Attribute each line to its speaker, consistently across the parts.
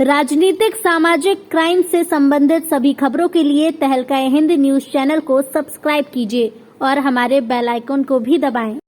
Speaker 1: राजनीतिक सामाजिक क्राइम से संबंधित सभी खबरों के लिए तहलका-ए-हिंद न्यूज चैनल को सब्सक्राइब कीजिए और हमारे बेल आइकन को भी दबाएं।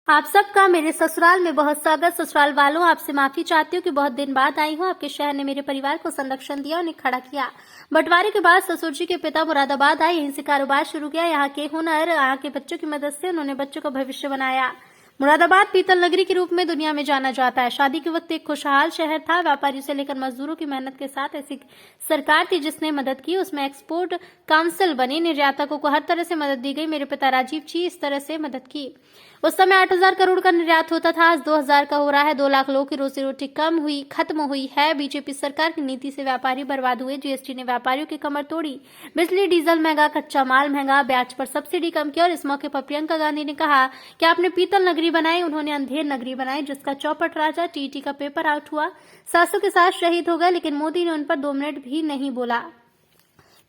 Speaker 1: आप सबका मेरे ससुराल में बहुत स्वागत। ससुराल वालों, आपसे माफी चाहती हूँ कि बहुत दिन बाद आई हूँ। आपके शहर ने मेरे परिवार को संरक्षण दिया, उन्हें खड़ा किया। बंटवारे के बाद ससुर जी के पिता मुरादाबाद आए, यहीं से कारोबार शुरू किया। यहाँ के हुनर, यहाँ के बच्चों की मदद से उन्होंने बच्चों का भविष्य बनाया। मुरादाबाद पीतल नगरी के रूप में दुनिया में जाना जाता है। शादी के वक्त एक खुशहाल शहर था। व्यापारियों से लेकर मजदूरों की मेहनत के साथ ऐसी सरकार थी जिसने मदद की, उसमें एक्सपोर्ट काउंसिल बनी, निर्यातकों को हर तरह से मदद दी गई। मेरे पिता राजीव जी इस तरह से मदद की। उस समय 8,000 करोड़ का निर्यात होता था, आज 2,000 का हो रहा है। 2 लाख लोगों की रोजी रोटी खत्म हुई है। बीजेपी सरकार की नीति से व्यापारी बर्बाद हुए। जीएसटी ने व्यापारियों की कमर तोड़ी। बिजली डीजल महंगा, कच्चा माल महंगा, ब्याज पर सब्सिडी कम की। और इस मौके पर प्रियंका गांधी ने कहा कि आपने पीतल नगरी बनाई, उन्होंने अंधेर नगरी बनाई, जिसका चौपट राजा टीटी का पेपर आउट हुआ, सासू के साथ शहीद हो गए, लेकिन मोदी ने उन पर 2 मिनट भी नहीं बोला।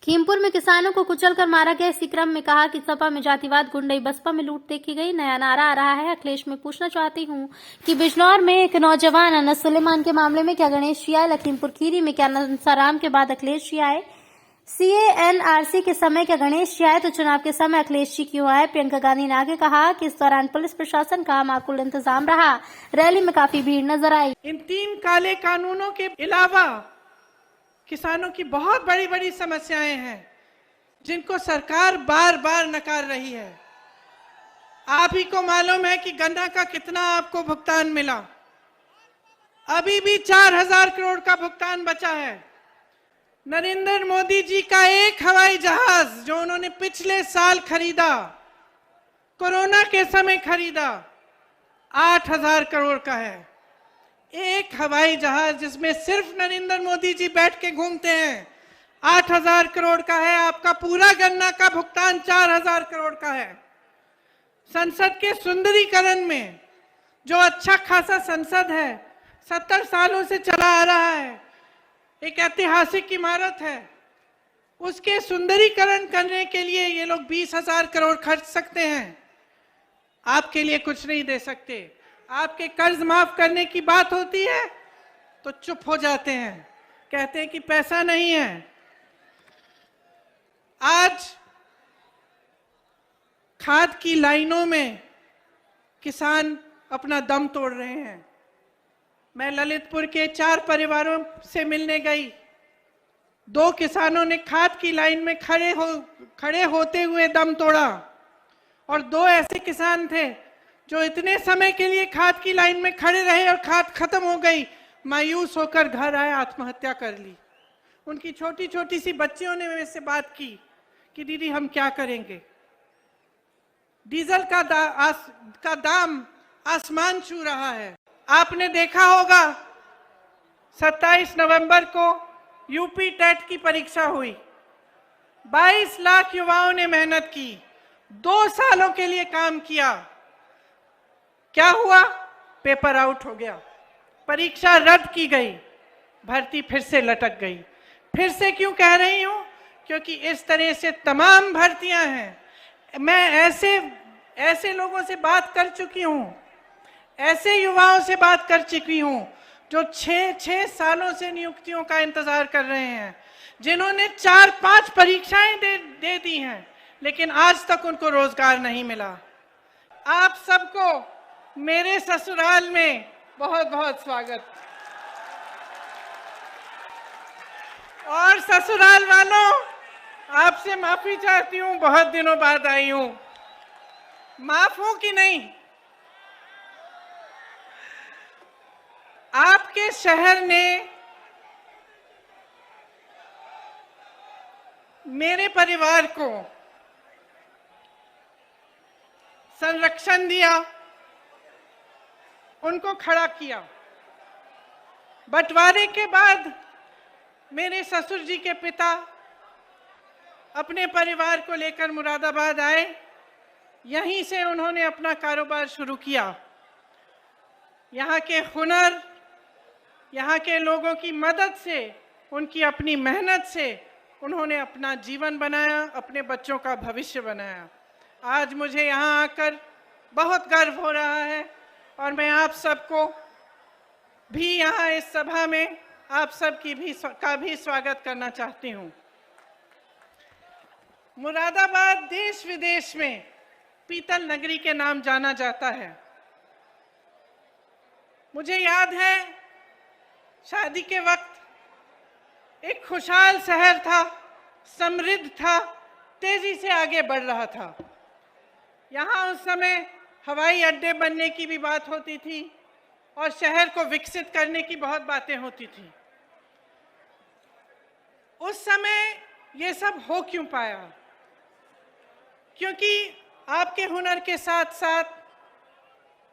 Speaker 1: खीमपुर में किसानों को कुचलकर मारा गया। इसी क्रम में कहा कि सपा में जातिवाद, गुंडई, बसपा में लूट देखी गई। नया नारा आ रहा है। अखिलेश में पूछना चाहती हूँ कि बिजनौर में एक नौजवान अनस सुलेमान के मामले में क्या गणेश जी आए? लखीमपुर खीरी में क्या नंसाराम के बाद अखिलेश जी आए? CANRC के समय क्या गणेश जी आए? तो चुनाव के समय अखिलेश जी क्यों आए? प्रियंका गांधी ने आगे कहा कि इस दौरान पुलिस प्रशासन का माकूल इंतजाम रहा। रैली में काफी भीड़ नजर आई।
Speaker 2: इन 3 काले कानूनों के अलावा किसानों की बहुत बड़ी बड़ी समस्याएं हैं जिनको सरकार बार बार नकार रही है। आप ही को मालूम है कि गन्ना का कितना आपको भुगतान मिला। अभी भी 4,000 करोड़ का भुगतान बचा है। नरेंद्र मोदी जी का एक हवाई जहाज जो उन्होंने पिछले साल खरीदा, कोरोना के समय खरीदा, 8,000 करोड़ का है। एक हवाई जहाज जिसमें सिर्फ नरेंद्र मोदी जी बैठ के घूमते हैं, 8,000 करोड़ का है। आपका पूरा गन्ना का भुगतान 4,000 करोड़ का है। संसद के सुंदरीकरण में जो अच्छा खासा संसद है, 70 सालों से चला आ रहा है, एक ऐतिहासिक इमारत है, उसके सुंदरीकरण करने के लिए ये लोग 20,000 करोड़ खर्च सकते हैं। आपके लिए कुछ नहीं दे सकते। आपके कर्ज माफ करने की बात होती है तो चुप हो जाते हैं, कहते हैं कि पैसा नहीं है। आज खाद की लाइनों में किसान अपना दम तोड़ रहे हैं। मैं ललितपुर के 4 परिवारों से मिलने गई। 2 किसानों ने खाद की लाइन में खड़े होते हुए दम तोड़ा और 2 ऐसे किसान थे जो इतने समय के लिए खाद की लाइन में खड़े रहे और खाद खत्म हो गई, मायूस होकर घर आए, आत्महत्या कर ली। उनकी छोटी छोटी सी बच्चियों ने मेरे से बात की कि दीदी हम क्या करेंगे। डीजल का दाम आसमान छू रहा है। आपने देखा होगा 27 नवंबर को यूपी टेट की परीक्षा हुई। 22 लाख युवाओं ने मेहनत की, 2 सालों के लिए काम किया। क्या हुआ? पेपर आउट हो गया, परीक्षा रद्द की गई, भर्ती फिर से लटक गई। फिर से क्यों कह रही हूं? क्योंकि इस तरह से तमाम भर्तियां हैं। मैं ऐसे लोगों से बात कर चुकी हूं, ऐसे युवाओं से बात कर चुकी हूं जो 6 सालों से नियुक्तियों का इंतजार कर रहे हैं, जिन्होंने 4-5 परीक्षाएं दे दी हैं, लेकिन आज तक उनको रोजगार नहीं मिला। आप सबको मेरे ससुराल में बहुत बहुत स्वागत। और ससुराल वालों, आपसे माफी चाहती हूं, बहुत दिनों बाद आई हूं। माफ हूं कि नहीं? आपके शहर ने मेरे परिवार को संरक्षण दिया, उनको खड़ा किया। बंटवारे के बाद मेरे ससुर जी के पिता अपने परिवार को लेकर मुरादाबाद आए। यहीं से उन्होंने अपना कारोबार शुरू किया। यहाँ के हुनर, यहाँ के लोगों की मदद से, उनकी अपनी मेहनत से उन्होंने अपना जीवन बनाया, अपने बच्चों का भविष्य बनाया। आज मुझे यहाँ आकर बहुत गर्व हो रहा है और मैं आप सबको भी यहाँ इस सभा में आप सबकी का भी स्वागत करना चाहती हूँ। मुरादाबाद देश विदेश में पीतल नगरी के नाम जाना जाता है। मुझे याद है शादी के वक्त एक खुशहाल शहर था, समृद्ध था, तेजी से आगे बढ़ रहा था। यहाँ उस समय हवाई अड्डे बनने की भी बात होती थी और शहर को विकसित करने की बहुत बातें होती थी। उस समय ये सब हो क्यों पाया? क्योंकि आपके हुनर के साथ साथ,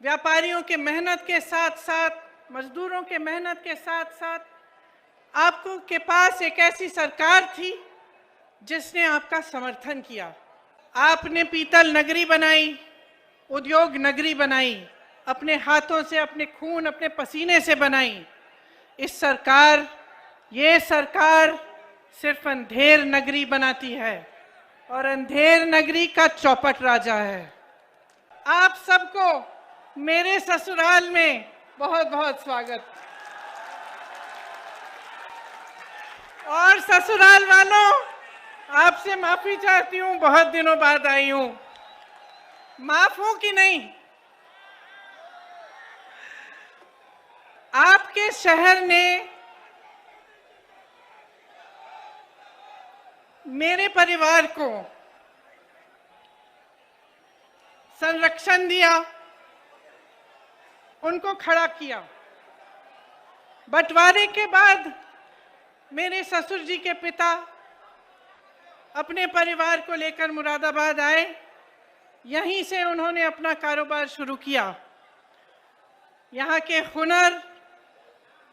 Speaker 2: व्यापारियों के मेहनत के साथ साथ, मजदूरों के मेहनत के साथ साथ आपको के पास एक ऐसी सरकार थी जिसने आपका समर्थन किया। आपने पीतल नगरी बनाई, उद्योग नगरी बनाई, अपने हाथों से, अपने खून, अपने पसीने से बनाई। ये सरकार सिर्फ अंधेर नगरी बनाती है और अंधेर नगरी का चौपट राजा है। आप सबको मेरे ससुराल में बहुत बहुत स्वागत। और ससुराल वालों, आपसे माफी चाहती हूँ, बहुत दिनों बाद आई हूँ। माफ हूं कि नहीं? आपके शहर ने मेरे परिवार को संरक्षण दिया, उनको खड़ा किया। बंटवारे के बाद मेरे ससुर जी के पिता अपने परिवार को लेकर मुरादाबाद आए। यहीं से उन्होंने अपना कारोबार शुरू किया। यहाँ के हुनर,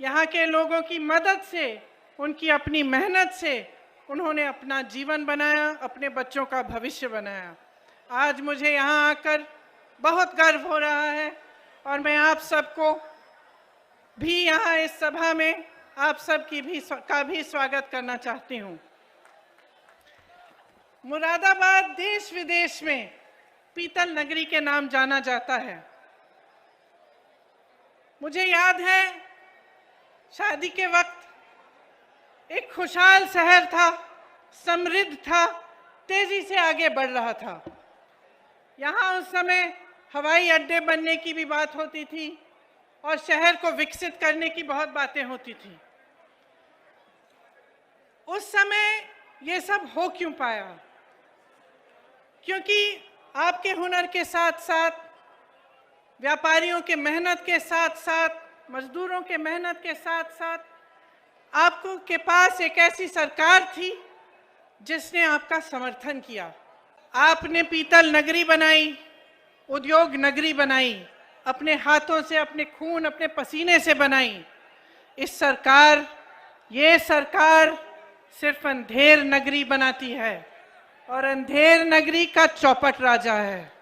Speaker 2: यहाँ के लोगों की मदद से, उनकी अपनी मेहनत से उन्होंने अपना जीवन बनाया, अपने बच्चों का भविष्य बनाया। आज मुझे यहाँ आकर बहुत गर्व हो रहा है और मैं आप सबको भी यहाँ इस सभा में आप सबकी का भी स्वागत करना चाहती हूँ। मुरादाबाद देश विदेश में पीतल नगरी के नाम जाना जाता है। मुझे याद है शादी के वक्त एक खुशहाल शहर था, समृद्ध था, तेजी से आगे बढ़ रहा था। यहाँ उस समय हवाई अड्डे बनने की भी बात होती थी और शहर को विकसित करने की बहुत बातें होती थी। उस समय ये सब हो क्यों पाया? क्योंकि आपके हुनर के साथ साथ, व्यापारियों के मेहनत के साथ साथ, मजदूरों के मेहनत के साथ साथ आपको के पास एक ऐसी सरकार थी जिसने आपका समर्थन किया। आपने पीतल नगरी बनाई, उद्योग नगरी बनाई, अपने हाथों से, अपने खून, अपने पसीने से बनाई। ये सरकार सिर्फ अंधेर नगरी बनाती है और अंधेर नगरी का चौपट राजा है।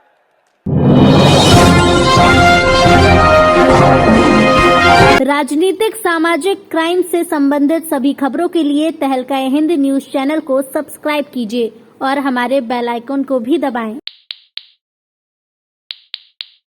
Speaker 1: राजनीतिक, सामाजिक, क्राइम से संबंधित सभी खबरों के लिए तहलका हिंद न्यूज चैनल को सब्सक्राइब कीजिए और हमारे बेल आइकन को भी दबाएं।